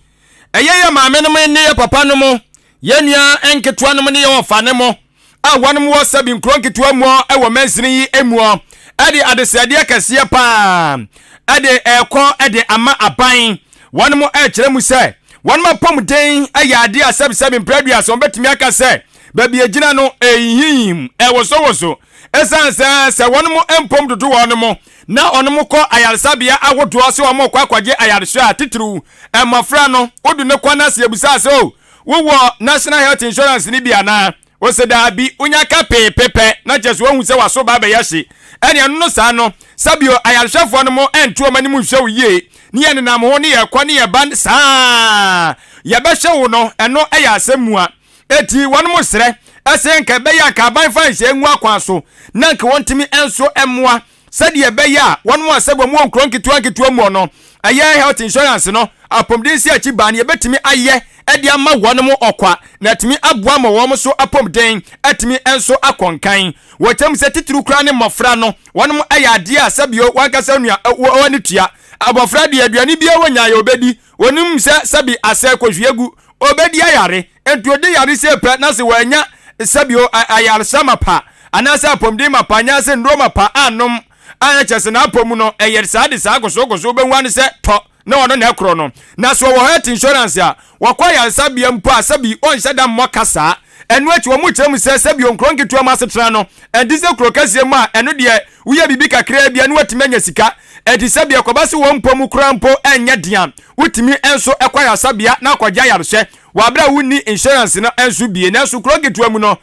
eye ya maame no ne ya papa no mo ye nua enketwa no ne ya ofa ne mo a wanum wo sabi nkronketua mu ewo mansini yi emu ade adesade akase pa ade eko ade ama aban wanum kire mu se wanum apom den ayade asabi mpradua so betimi aka se babi agina no ehihim woso esansa se wanum empom dodo wanum na onum ko ayarsabia awodo so wamo kwa kwaje ayarsho atitru emafra no odu ne kwa na se ebusa so wo national health insurance ni bia na oseda bi unyaka pepepe na jesu ohun se waso ba ya hye ene anu no sa no sabio ayarhwefo no mo entu omanimu hwe ye ni ene na mo ne ye kwa ne ye ban sa ye be hwe wo no eno eya asemua eti wonu mo sere esenka be ya ka ban fa hye enwu akwa so na nka wontimi enso emmoa sede be ya wonu mo asebo mo nkronketu mu no aye health insurance no apomdinsi achi ban ye betimi aye edi ama wonu mo okwa na timi aboa ma wo so apomden atimi enso akonkan wotem se titru kra ne mofra no wonu mo ayade a sabio wankasa nua woni tua abofra de aduani bia wonya ya obedi wonum se sabi ase kohwiegu obedi ayare entu odi yare se pre na se wanya sabio ayare sama pa anase apomden mapa nya se ndro mapa anom anya chese na apomu no eyer sade sa goso be wan se to na wono na ekro no na so wo health insurance a wakwaya sabia mpo asabi onhye da mmokasa enu achi wo mu kyerem se sabia onkronketu amasetra no endise krokasie mu a enu de uye bibi kakra bia enu atimanya sika edi sabia kwabase wo mpom krampo enya diam utimi enso ekwaya sabia na akwaja yarehye wabra wuni insurance na enso bie na so kroketu amu no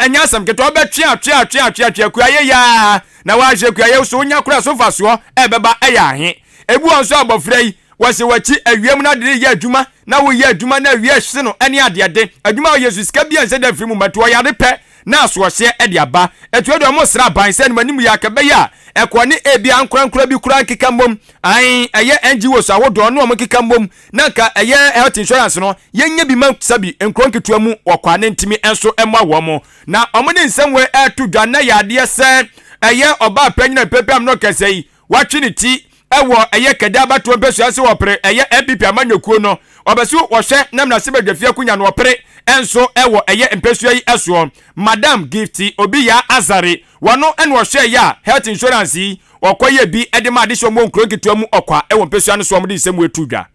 enya asam keto obetwe kuaye ya na waje kuaye so nya kura so faso ebeba eya ahe ebu onso abofra yi wase wachi awiem na de ye adwuma na wo ye adwuma na awie hye no ene adeade adwuma wo yesus ka bia nse da firi mu mato yare pe na aso hye ede aba etu do mo sra ban se manimu ya ka be ya ekone ebia ankorankora bi kura nkeka mom ai eye NGO so awodo no mo keka mom na ka eye health insurance no yenye bi man sabi enkronketua mu okwa ne ntimi enso emwa wo mo na omode nsemwe etu dwa na yade se eye oba panyina pepam no kesei watwi ti ewo eye keda bato mpesu ase wopre eye MPP amanyokuo no obesu wohwe namna sebedwafia kunya no wopre enso ewo eye mpesu yi eso Madam Gifty obi ya Azare wano en wohwe ya health insurance yi okoye bi edema adisho mo nkronketua mu okwa ewo mpesu ane so omde nsem wetudwa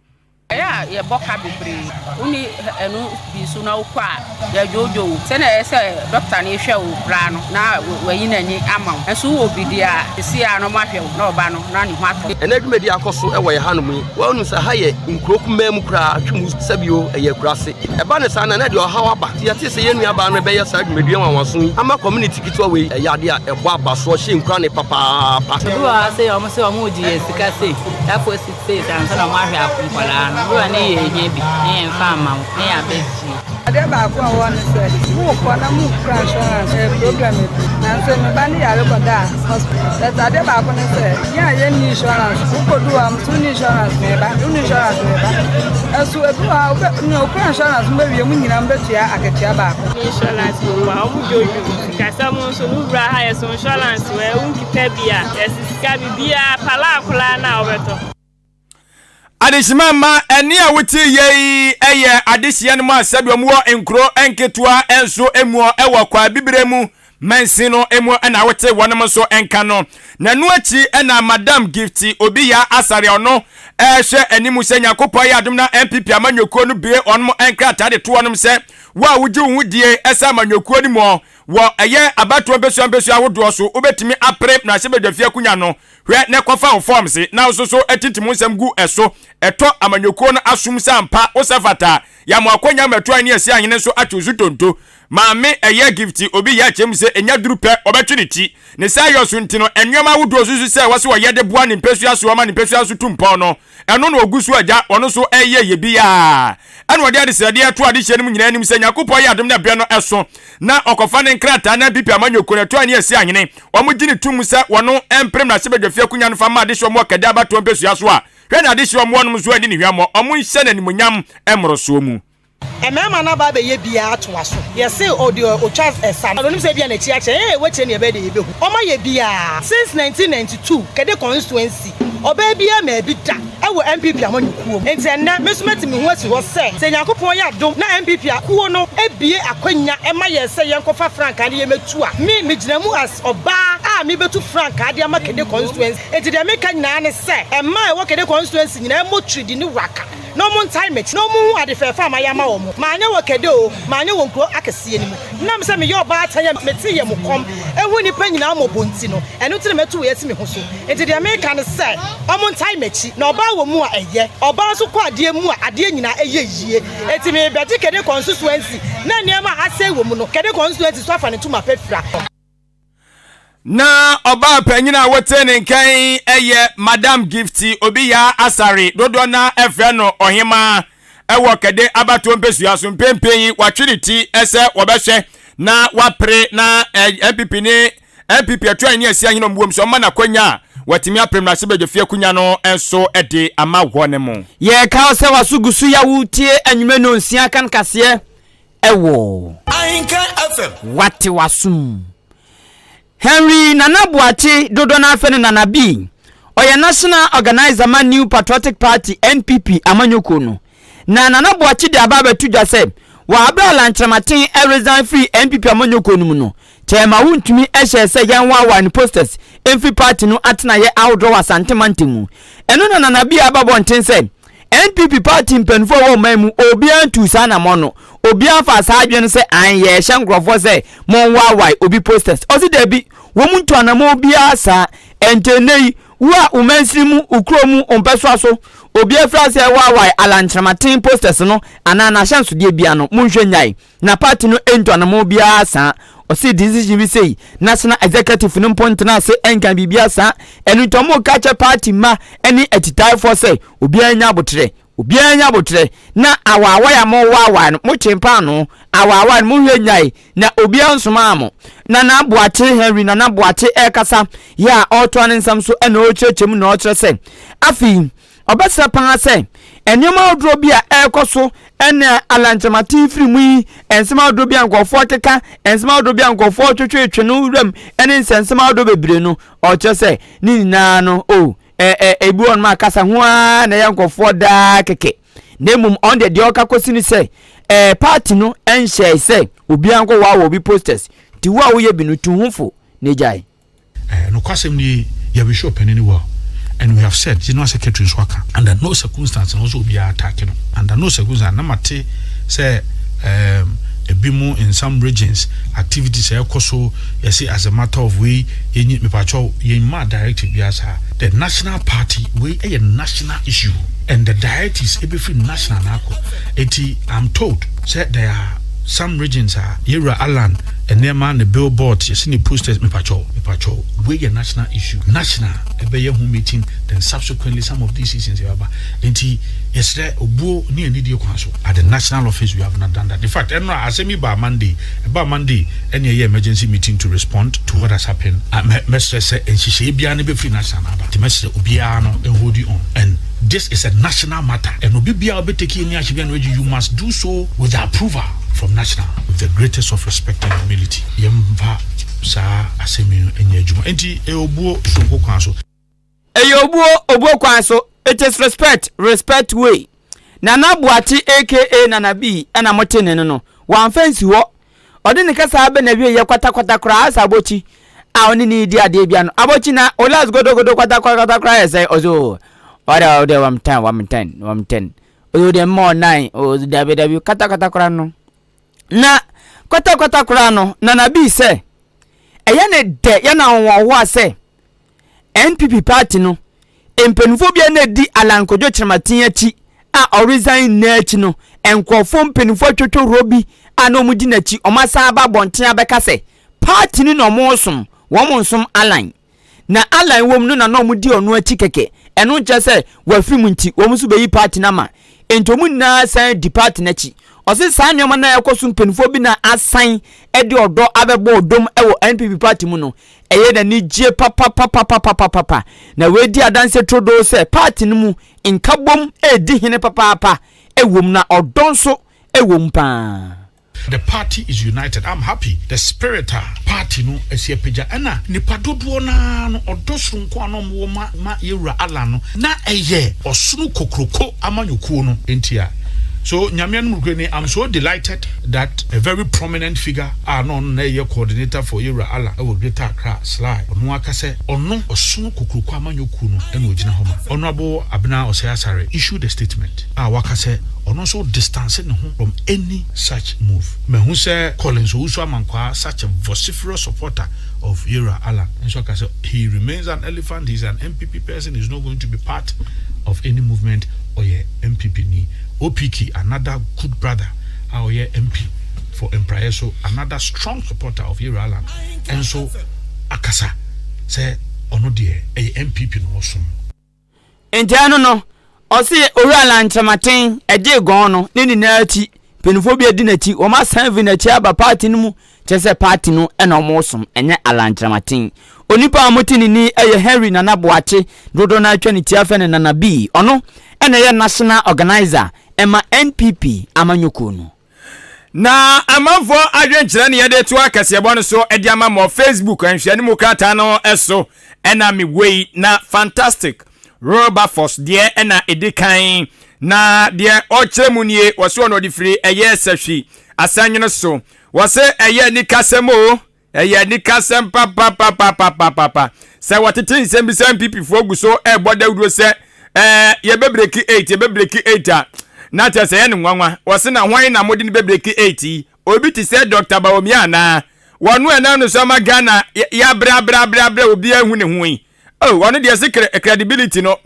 ye boka bebre uni enu bi so na ukwa ya jojo se na ese doctor na ehwe wo bra no na wayi na ni ama enso wo bidia esi ano mahwe na oba no na ne ho ato enadumedi akoso e wo ye hanom wo nu sa haye nkroku mu kra atwemu sabio eye kurase eba ne sa na de ohawa aba ti ate se yenu aba no be ye sa dwumedua wanwaso ama community kitwa we yade a ebo aba so hye nkra ne papa duwa se o mo di esika se da for se ansa na mahwe akwala no duwa ne ye nye bi ne mfa ma ne ya besi ade ba ko won se mu ko na mu crash program na se me ba ni ya ko da hospital ade ba ko ne se ya ye ni insurance ko do am tu ni insurance me ba ni insurance me ba asu e do a no insurance me wi mu nyina mbetua aketia ba insurance wa mu jojo kasa mu so nu bra ha yes insurance we unkita bia esika bibia pala akula na obeto Adishimama eni a wuti yei eye adishia no ma asabio mu enkro enketua enso emu ewo kwa bibiremu mensino emu na wote wonem so enka no na nu achi na madam gifty obi ya asare ono ehwe animu se nyakopo ya adom na MPP amanyoko no bie onmo enkra tade to wonem se wa wuji wudie esa amanyoko ni mo wo eye abato besu awodo so obetimi apre na se bedafia kunya no hwe ne kofa forms na so etitimu nsem gu eso eto amanyoko no asum sampa osafata ya mo akonya meto ani esi ahene so atuzu tonto maame eye gifty obi ya chem se enya durupe obetwiniti ne sayo so ntino enwema wodo susu se wase wo yede boa ne mpesu aso ma ne mpesu aso tumpa no eno no ogusu aja ono so eye ye bia eno de adisade ato adihye nim nyina nim se nyakopo ya adom na bia no eso na okofa ne nkrata na bipi amanyoko na to ani esi ahene omugini tum se wono emprem na sebedwafia kunya no fama adihye omo kada abato mpesu aso a hwe na adihye omo no so ani ne hwamo omo nhye na nimonyam emroso mu emema na ba be ye bia atwa so ye say audio o charge esan onim say bia na chi ache we che ne be de ye behu o ma ye bia since 1992 kede constituency oba bia ma bi da ewo MPP amanyukuo enti enna mesumati me ho asi ho se nyakopon ya dom na MPP akuo no ebie akwanya ema ye se ye nkofa frank ade ye metu a me gina mu as oba a me betu frank ade ama kede constituency enti de me ka nyina ne se ema e wo kede constituency nyina mo tridi ni waka no mon time it no mu ade fefa ma ya ma wo mo ma anya wo kede o ma anya wo nkro akese ni mu na me se me yo ba atanya meti ye mo kom ehu ni pa nyina mo bonti no eno tire metu ye si me ho so enti de me ka ne se omon time echi na oba wo mu a eye oba so kwa ade mu a ade nyina eye yie enti me beti kede constituency na niam ase wo mu no kede constituency so afa ne tuma pefra na oba panyina wote ne nkan eye madam gifty obi ya asare dodo na efe no ohima ewo kede abato mpesu aso mpempen watwiriti ese wobehwe na wapre na MPP ne MPP atwa ni asia hino mbuom so ma na kwanya watimi aprem na sebedefia kunya no enso ede ama wone mu ye ka se wasugusu ya wutie anwume no nsia kan kase ewo Ahenkan FM wati wasum Henry Nanabuachi dodo na afene Nanabi oya National Organizer Man New Patriotic Party NPP amanyoko no na Nanabuachi de ababa tudwa se wa abra lanchamatin resign free NPP amanyoko no mu no chema wuntumi ehye se yan wa ni posters every party no atena ye outdoor asantemantem eno na Nanabi ababo nten se NPP party mpenfo wo mamu obi antu sana mono obi afa sa adwen se an ye hye ngrofo se mon wawai obi posters osi debi wo muntu anamo obi asa entenei wa umensimu ukromu ompeso aso obi afra se wawai alanchamatin posters no ana na chance de bia no munhwe nyai na party no entu anamo obi asa osi decision bi say national executive no point na say enkan bibia sa enu tomo kache party ma eni etitai for say obi anya botre na awawa ya mo wawa mo chempa no awawa mo hwenyai na obi ansoma amo na Buachi Henry na Buachi ekasa ya otwa nsam so ena ochechem na ochre say afi obesa pan say enyoma odro bia ekoso ena alanchamatin free mu ensema odro bia nkofo keka ensema odro bia nkofo twetwe no wram ene nsensema odro bebre no ochre say ni na no o ebu on ma kasa ho na yankofo da keke nemum on the dioka kwesini say party no enhye say obi anko wa obi posters ti wa wo ye binu tuhufo ne jai no kwasem ni ya bishop ni wa and we have said General Secretary Swaka under no circumstance also be attacking under no circumstance namate say a bimo in some regions activities so you see as a matter of way you mepacho you ma directive biasa the national party way a national issue and the diet is every national nako eti I'm told said there are some regions are Yera Alan and near man the billboard you see the posters mepacho way a national issue national a be home meeting then subsequently some of these issues enti yesterday obo ni enidio kwanso at the national office we have not done that in fact and asemi ba Monday any emergency meeting to respond to what has happened mestre say enhihye bia na be free national but the mestre obia no hold you on and this is a national matter and obibia obeteki any ahibia no you must do so with the approval from national with the greatest of respect and humility yemba sa asemi enye adwuma enti obo sonko kwanso obo kwanso. It is respect way. Nana Buati aka Nana B and Amotene no. One fancy what? Or didn't Casa Benavi Yakwata cries abochi. I only need dear Debian. Abochina, or let's go kwata cry say ozo. Or there 110. Oh, there more 9. Oh, the WW kata crano. Na kwata crano. Nana B say. Ayane de yana wa say. NPP party no. Empenufobia na di alankojo chiramatin achi a resign na achi no enkofo mpenufo twetwo robi ana omudi na achi omasa aba bonten abeka se party ni no mosom wo monsom align na align wom no na no omudi onu achi keke eno nche se wafim nti wo musu beyi party na ma entomu na san di party na achi osi san nyoma na yakoso mpenufo bi na asan edi odo abebo odom ewo NPP party mu no eye na ni je papa na we di adanse trodo se party no mu nkabom edi hene papa ewom na odonso ewom pa. The party is united. I'm happy. The spirit party no esiepeja ana nipa dodo na no odoso nko anom ma Yera Ala no na eye osunu kokroko amanyokuo no entia. So Nyamian Mugwene, I'm so delighted that a very prominent figure non a coordinator for Yera Ala will get a crash slide. Onwakase ono osunu kukuruko amanyokuno eno ojina homa. Honorable Abna Oseasare issued a statement. Wakase ono so distancing from any such move. Mehu se Collins Owusu Amankwa such a vociferous supporter of Yera Ala. And so he remains an elephant, he's an MPP person, he's not going to be part of any movement or MPP ni. OPK, another good brother, our MP for Empire, so another strong supporter of Yera Ala. And so Akasa say ono die a MPP no so. Entiano no, osi Orala nchamaten eje gono ni na ati penufobia di na ti o ma san vi na chi aba party no mu chese party no e na omosom enye Ala nchamaten. Onipa amotini ni eye Henry Nana Buache dodo na atwa ni tiafe ne Nana B ono ene ye national organizer ema NPP amanyoko no na amanfo adwenkyerɛ ne yɛde to Kasiebo no so edi ama mo Facebook anhwɛ ne mu krata no eso ena me wei na fantastic Robert Force de ena edikan na de ɔkyerɛ mu nie wɔso no de firi ɛyɛ sahwi asanyono so wɔse ɛyɛ ni kasemo ɛyɛ ni kasem papa sɛ wɔtete nsɛm bi sɛ MPP fo gu so ɛbɔ dawuro sɛ yɛbɛbreki 8 na te sɛ yɛne nwanwa wɔse na hwan na mode ne bɛbreki 8 obi te sɛ Dr. Bawumia na wɔno ɛna no so ma Ghana ya bra obi ahu ne ho yi wɔno de se credibility no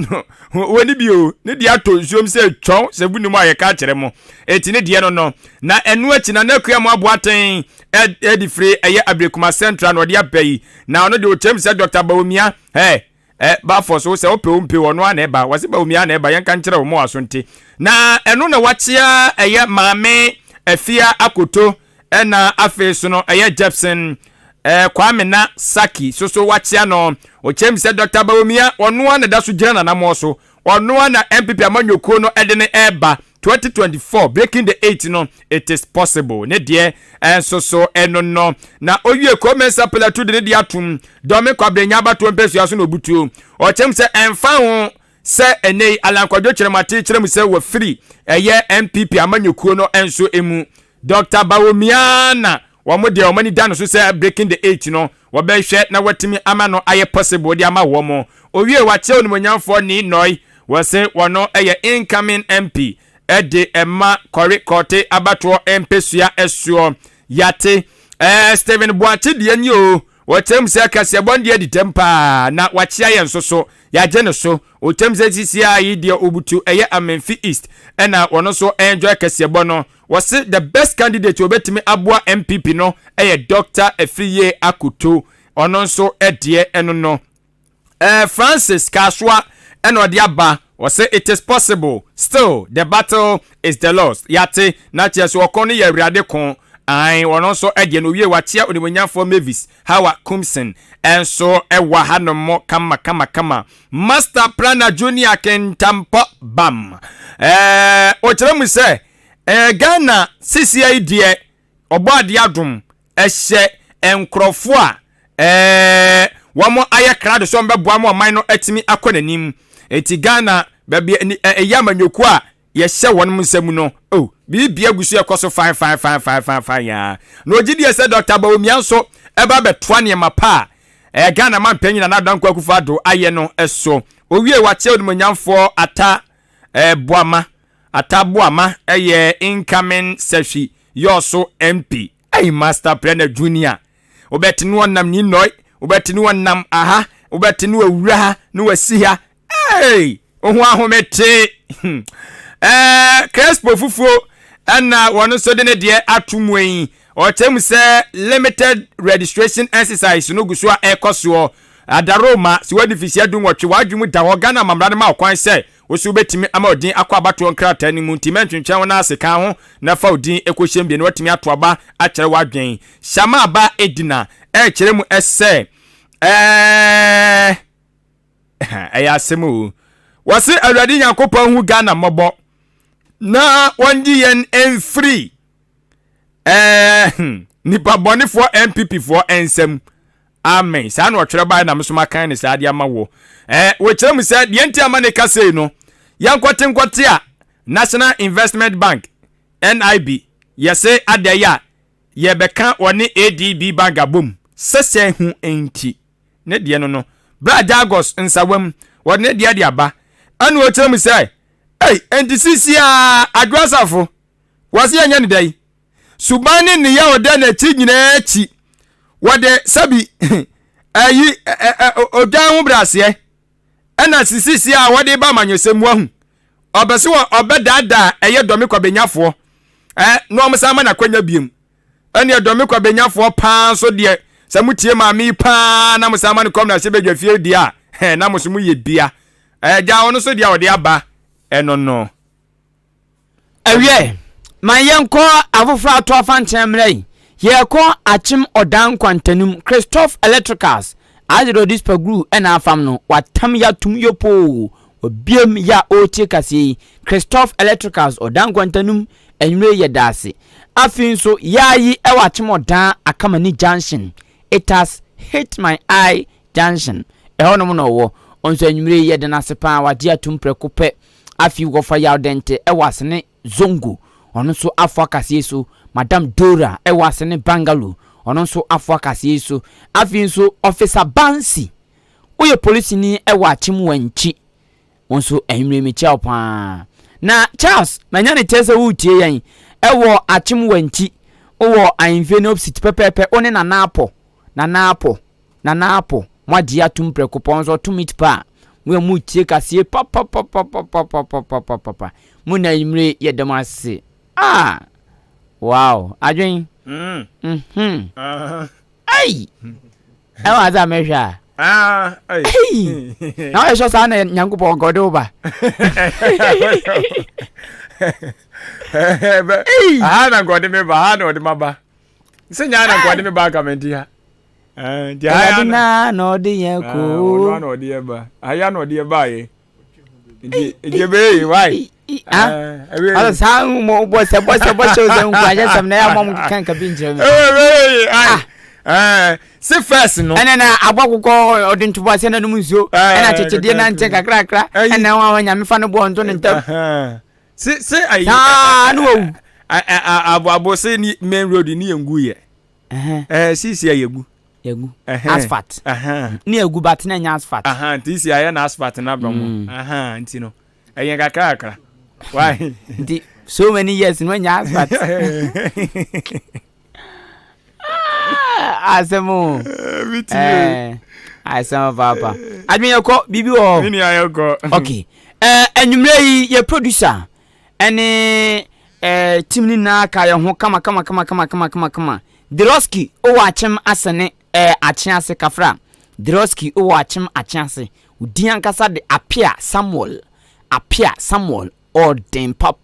woni bio ne de ato nsuom sɛ twɔn sɛ bunu mu ayɛka kyerɛ mo eti ne de no na ɛno achi na nakua mo aboaten edi free ɛyɛ Abrekuma Central no de abai na ɔno de otem sɛ Dr. Bawumia ba for so se opempe wono ana eba wase Bawumia na eba yenka nkyere wo mo asonte na eno na wachia eye maame afia akoto na afe so no eye Jepson Kwame na Saki so wachia no ochem se Dr. Bawumia wono ana da so gyina na mo so wono ana MPP amanyoko no ede ne eba 2024 breaking the 8 no it is possible ne de so eno no na owie commence appela to de atum dome kwabrenya bato mpesu aso no butuo ochem se emfa ho se enei alankwadwo kyeremate kyerem se wa free eye MPP amanyekuo no enso emu Dr. Bawumia na wamo de omani dan so se breaking the 8 no wɔbɛhwɛ na watimi ama no ayɛ possible de ama wɔ mo owie wakyɛ onimonyamfo ni noi wɔse wɔno ɛyɛ incoming MP ɛde ɛma kɔre kɔte abato empesua ɛsuo yate Steven Boachi de ani o wɔtem sɛ Kasiebo de adi tempa na wakyia yɛn so yɛagye ne so wɔtem sɛ sisi ayi de obutu ɛyɛ Amenfi East ɛna wɔno so enjoy Kasiebo no wɔse the best candidate obetimi aboa MPP no ɛyɛ Dr. Efiye Akuto ɔno nso ɛdeɛ ɛno no Francis Kaswa ɛna ɔde aba wɔse it is possible still the battle is the lost yate na kyɛ so ɔkɔ no yɛ awurade ko ai wɔno nso ɛdeɛ no wie wakyia onimonyamfo Mavis Hawa Kumsen enso ɛwa hanom kama Master Planner Junior Kentampo Bam ɔkyerɛ mu sɛ Ghana CCI die ɔbɔ ade adom ɛhyɛ enkrɔfo a wɔn ayɛ krado so mbɛboa mo ɔman no atimi akɔ nanim eti Ghana baabi ɛyɛ amanyoku a yɛhyɛ wɔn mu nsɛm no oh bibia gusu ɛkɔ so fine ya na ogidi sɛ Dr. Bawumia nso ɛba bɛtoa nneɛma pa Ghana man panyin na Danko Akufo Addo ayɛ no ɛso owie wakyɛ onimonyamfo ata boama ɛyɛ incoming Sefi Yoso MP Master Planner Junior obetini wonam ni noi obetini wonam aha obetini wawura ha no wasi ha ohu ahomete Crespo fufuo na wono so de ne de atumwen o tem se limited registration exercise no guso a ekoso adaroma si wadi fisia dun wotwe wadwum da ho Ghana mamrade ma kwan se wosu betimi ama odin akwa abato nkrata ni mu ntime ntwentwen wona aseka ho na fa odin ekohyem bi ne watimi ato aba akyere wadwen shama aba edina kyere mu ese ayasemu wase awrade Nyankopon hu Ghana mobo na wandi yen free nipa bonifo MPP for ensem amen sa na otwere ba na msoma kan ne sa ade ama wo wo kyerɛ mu sɛ de enti ama ne kase no yankote a National Investment Bank NIB yɛse adaya yɛbɛka wɔne ADB bank abom sɛsɛ hu enti ne de no bra Jagos nsawam wɔne de aba anu wo kyerɛ mu sɛ enti sisi a adwasafo wɔse anya ne dai subane ne ya oda na chi nyina achi wode sabi ayi odan ho brase na sisi a wode ba manyosem wahu obese wo obedada eye domi kwabenyafo no omsama na kwanya biem ene domi kwabenyafo pa so de samutie ma mi pa na musama ne kom na se bedwafie di a na musumu ye bia ja wono so dia wode aba eno no awie man yenko afofra ato afantemrei yeko achim odan kwantanum Christoph Electricals azero dispagru ena afam no watam ya tum yopo obiem ya otie kase Christoph Electricals odan kwantanum enwre ye dase afin so yayi ewa achim odan akamani junction it has hit my eye junction ehonom no wo onso enwre ye de nasepa wade atum prekope afi go fa ya dente ewasene zongo ono so afọ akase so Madam Dora ewasene Bangalore ono so afọ akase so afi so officer Bansi oye police ni ewa chimwanchi onso ehimre mecha pa na Charles manya ne tese wutie yan ewo achimwanchi owo anfene opposite pepepe one na napo mwadi atum prekopon so tumit pa we mu tie kase papa mu na imre yedamase wow adwen ai ewa za mehwa ai na we so sa na Nyankopon godo ba na gode me ba na ode maba senya na gode me ba kamenti ha dia na no de yeko no no de ba aya no de ba ye ejebe why ala sang mo bo se zo nkwa je sam na ya mom kan ka binjire me se first no ene na agbakukọ odintubo se na num nsuo ena chechede na nche kakrakra ena wa nya me fa no bo nto ne ntam se ai no abo se ni main road ni yengu ye sisi ayegu yegu asphalt ni egu but na nya asphalt ntisi aye na asphalt na bromo nti no eyen kakra why nti so many years no nya asphalt asemo asemo papa admin yako bibi o ni ayoko okay enwumre yi ye producer ene team ni na ka ye ho kama Droski o wachem asene achiase kafra Droski o wachem achiase udi ankasa de apia Samuel or dem pap